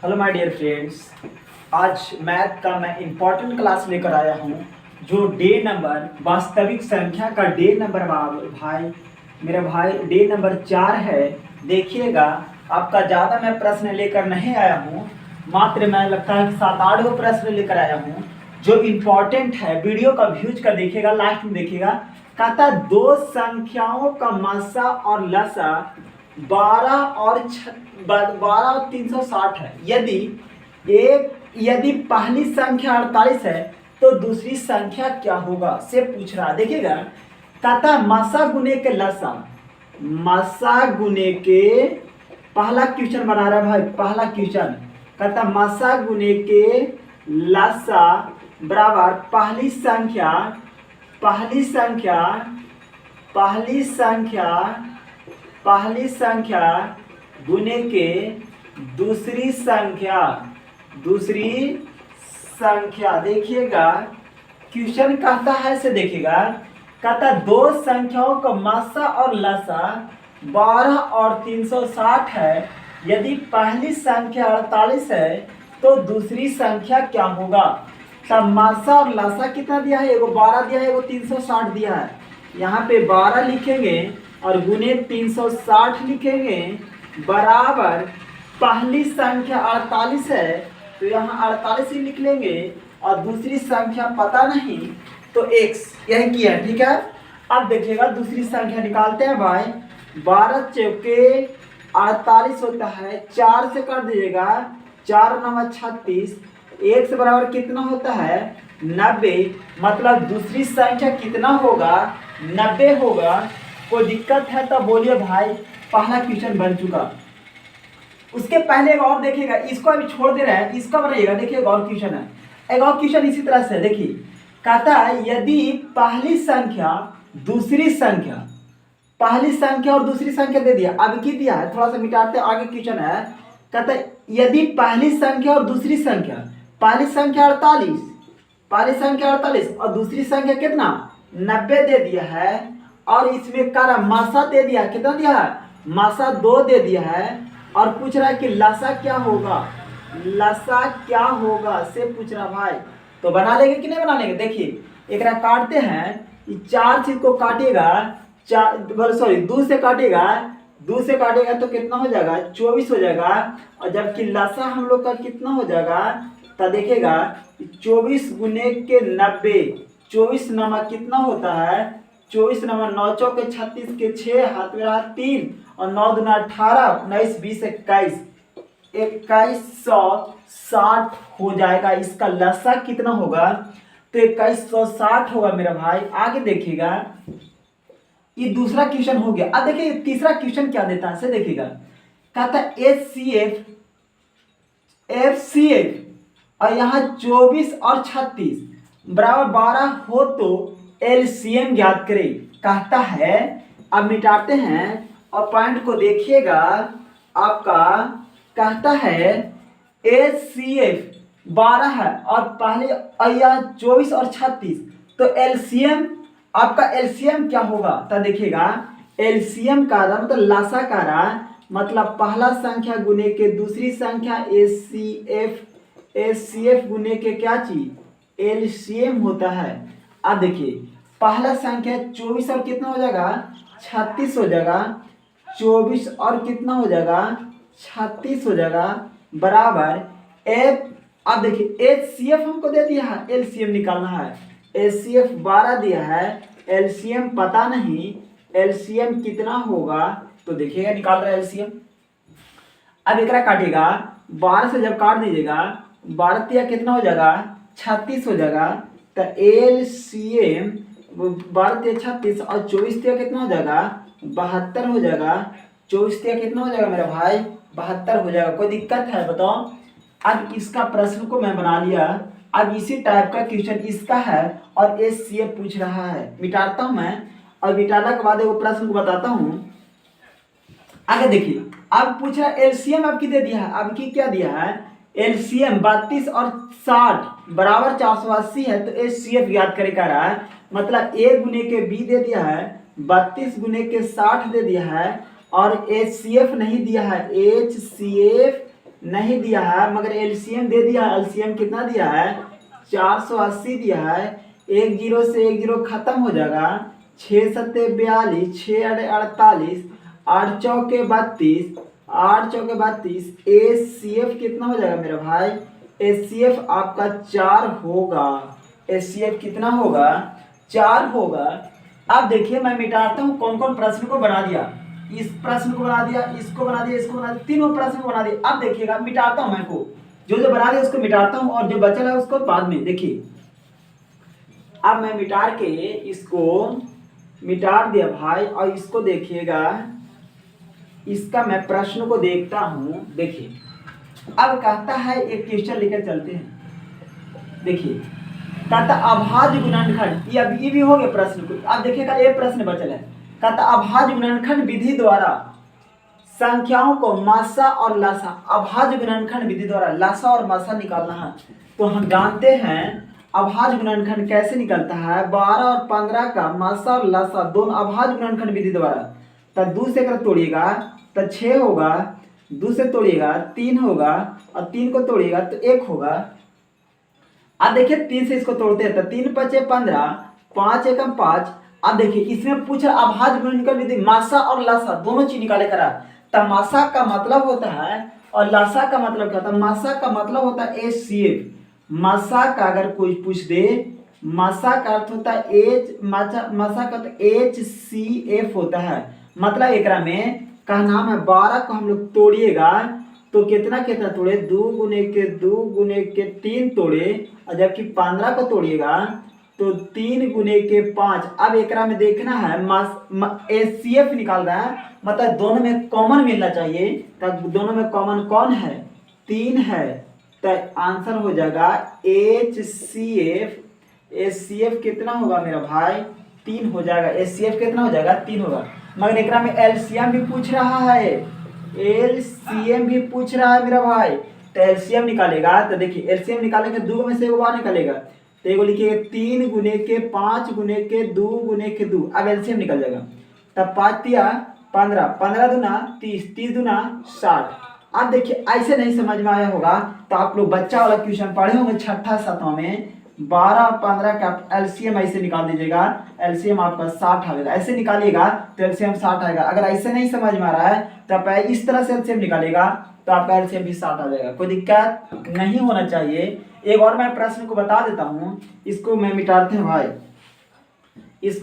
Hello my dear friends, आज math का मैं इम्पोर्टेंट क्लास लेकर आया हूँ जो डे नंबर वास्तविक संख्या का डे नंबर भाई मेरा भाई डे नंबर 4 है। देखिएगा, आपका ज़्यादा मैं प्रश्न लेकर नहीं आया हूँ, मात्र मैं लगता है कि 7-8 गो प्रश्न लेकर आया हूँ जो इम्पोर्टेंट है। वीडियो का व्यूज कर देखिएगा, लास्ट में देखिएगा। कहता दो संख्याओं का मस्सा और लसा 12 और 360 है। यदि पहली संख्या 48 है तो दूसरी संख्या क्या होगा से पूछ रहा। देखिएगा, कहता मसा गुने के लसा, मसा गुने के पहला क्वेश्चन बना रहा है भाई। पहला क्वेश्चन कहता मसा गुने के लसा बराबर पहली संख्या पहली संख्या पहली संख्या पहली संख्या गुने के दूसरी संख्या देखिएगा, क्वेश्चन कहता है से देखिएगा, कहता दो संख्याओं का मस्सा और लसा 12 और 360 है। यदि पहली संख्या 48 है तो दूसरी संख्या क्या होगा। तब मस्सा और लसा कितना दिया है, एगो 12 दिया है, एगो 360 दिया है। यहाँ पे 12 लिखेंगे और गुने 360 लिखेंगे बराबर पहली संख्या 48 है तो यहाँ 48 ही लिख लेंगे और दूसरी संख्या पता नहीं तो x यही किया है। ठीक है, अब देखिएगा दूसरी संख्या निकालते हैं भाई। 12 चौके 48 होता है, 4 से कर दीजिएगा, 4 9 36, x बराबर कितना होता है 90। मतलब दूसरी संख्या कितना होगा 90 होगा। कोई दिक्कत है तो बोलिए भाई। पहला क्वेश्चन बन चुका। उसके पहले एक और देखिएगा, इसको अभी छोड़ दे रहे हैं, इसका बनाइएगा। देखिए एक और क्वेश्चन है, एक और क्वेश्चन इसी तरह से देखिए। कहता है यदि पहली संख्या दूसरी संख्या, पहली संख्या और दूसरी संख्या दे दिया। अब की दिया है, थोड़ा सा मिटाते आगे क्वेश्चन है। कहता है यदि पहली संख्या और दूसरी संख्या, पहली संख्या 48, पहली संख्या 48 और दूसरी संख्या कितना 90 दे दिया है और इसमें कारा मासा दे दिया, कितना दिया है मासा 2 दे दिया है और पूछ रहा है कि लसा क्या होगा, लसा क्या होगा से पूछ रहा भाई। तो बना लेंगे कि नहीं बना लेंगे। देखिए एक काटते हैं, 4 चीज को काटेगा, 2 से काटेगा, 2 से काटेगा तो कितना हो जाएगा 24 हो जाएगा। और जबकि लसा हम लोग का कितना हो जाएगा तो देखिएगा 24 गुने के 90, 24 नमक कितना होता है 24 नंबर 9 चौके 36 के 6 हाथ में रहा 3 और 9 दूना 18 19 20 21 2160 हो जाएगा। इसका लसा कितना होगा तो 2160 होगा मेरा भाई। आगे देखिएगा, ये दूसरा क्वेश्चन हो गया। अब देखिए तीसरा क्वेश्चन क्या देता है से देखिएगा। कहता है FCF और यहाँ 24 और 36 बराबर 12 हो तो एलसीएम ज्ञात करें। कहता है, अब मिटाते हैं और पॉइंट को देखिएगा आपका। कहता है एचसीएफ 12 है और पहले 24 और 36 तो एलसीएम, आपका एलसीएम क्या होगा तो देखिएगा। एलसीएम का रहा मतलब लासा का रहा मतलब पहला संख्या गुने के दूसरी संख्या एचसीएफ गुने के क्या चीज एलसीएम होता है। अब देखिए पहला संख्या 24 और कितना हो जाएगा 36 हो जाएगा, 24 और कितना हो जाएगा 36 हो जाएगा बराबर एफ। अब देखिए एचसीएफ हमको दे दिया है, एलसीएम निकालना है। एचसीएफ 12 दिया है, एलसीएम पता नहीं, एलसीएम कितना होगा तो देखिएगा निकाल रहा है एलसीएम। अब एक काटेगा, 12 से जब काट दीजिएगा 12 तिया कितना हो जाएगा 36 हो जाएगा। तो एलसीएम 12 तिया 36 और 24 तिया कितना हो जाएगा 72 हो जाएगा। 24 तिया कितना हो जाएगा मेरा भाई 72 हो जाएगा। कोई दिक्कत है बताओ। अब इसका प्रश्न को मैं बना लिया। अब इसी टाइप का क्वेश्चन इसका है और एचसीएफ पूछ रहा है। मिटाता हूं मैं और मिटाने के बाद वो प्रश्न को बताता हूं। आगे देखिए, अब पूछ रहा है एलसीएम आपकी दे दिया है। अब की क्या दिया है एलसीएम 32 और 60 बराबर 480 है तो एचसीएफ याद करे कह रहा है। मतलब ए गुने के बी दे दिया है, 32 गुने के 60 दे दिया है और एचसीएफ नहीं दिया है। एचसीएफ नहीं दिया है, मगर एलसीएम दे दिया है। एलसीएम कितना दिया है? 480 दिया है। एक जीरो से एक जीरो खत्म हो जाएगा। 6 सत्ते 42, 6 अड़े 48, 8 चौके 32, 8 चौके 32। एचसीएफ कितना हो जाएगा मेरा भाई? एचसीएफ आपका 4 होगा। एचसीएफ कितना होगा? 4 होगा। अब देखिए मैं मिटाता हूँ कौन कौन प्रश्न को बना दिया। इस प्रश्न को बना दिया, इसको बना दिया, इसको बना दिया, तीनों प्रश्न को बना दिया। अब देखिएगा मिटाता हूँ मैं को, जो जो बना दिया उसको मिटाता हूँ और जो बचल है उसको बाद में। देखिए अब मैं मिटा के इसको मिटा दिया भाई, और इसको देखिएगा, इसका मैं प्रश्न को देखता हूँ। देखिए अब कहता है एक क्वेश्चन लेकर चलते हैं। देखिए कहता अभाज्य गुणनखंड, ये अभी भी हो गया प्रश्न को। अब देखिएगा एक प्रश्न बचल है। कहता अभाज्य गुणनखंड विधि द्वारा संख्याओं को मासा और लासा, अभाज्य गुणनखंड विधि द्वारा लासा और मासा निकालना है। तो हम जानते हैं अभाज्य गुणनखंड कैसे निकलता है। 12 और 15 का मासा और लासा दोनों अभाज्य गुणनखंड विधि द्वारा। तो 2 से अगर तोड़िएगा तो 6 होगा, 2 से तोड़िएगा 3 होगा, और 3 को तोड़िएगा तो 1 होगा। अब देखिए 3 से इसको तोड़ते हैं तो 3 पचे 15, 5 एकम 5। अब देखिए इसमें पूछ रहा अभाज्य गुणनखंड विधि मासा और लासा दोनों चीज निकाले करा। तमाशा का मतलब होता है और लासा का मतलब क्या होता है? मासा का मतलब होता है एचसीएफ। मासा का अगर कोई पूछ दे, मासा का अर्थ होता है एच, मासा का तो HCF होता है। मतलब एकरा में का नाम है 12 को हम लोग तोड़िएगा तो कितना कितना तोड़े? 2 गुने के 2 गुने के 3 तोड़े, और जबकि 15 को तोड़िएगा तो 3 गुने के 5। अब एकरा में देखना है HCF निकाल रहा है, मतलब दोनों में कॉमन मिलना चाहिए। तब दोनों में कॉमन कौन है? 3 है। तो आंसर हो जाएगा HCF। HCF कितना होगा मेरा भाई? 3 हो जाएगा। HCF कितना हो जाएगा? 3 होगा। मगर एकरा में एलसीएम भी पूछ रहा है, एलसीएम भी पूछ रहा है मेरा भाई। तो एलसीएम निकालेगा तो देखिए एलसीएम निकालेंगे 2 में से 1 बार निकालेगा तो एगो लिखिए 3 गुने के 5 गुने के 2 गुने के 2। अब एलसीएम निकल जाएगा। तब 5 तिया 15, 15 दूना 30, 30 दूना 60। अब देखिए ऐसे नहीं समझ में आया होगा तो आप लोग बच्चा वाला क्वेश्चन पढ़े होंगे छठा सातवां में। 12 और 15 का एलसीएम ऐसे निकाल दीजिएगा, एलसीएम आपका 60 आएगा। ऐसे निकालिएगा तो एलसीएम 60 आएगा। अगर ऐसे नहीं समझ में आ रहा है तो आप इस तरह से एलसीएम निकालिएगा तो आपका एलसीएम भी 60 आ जाएगा। कोई दिक्कत नहीं होना चाहिए। एक और मैं प्रश्न को बता देता हूँ, इसको मैं मिटाते हैं भाई।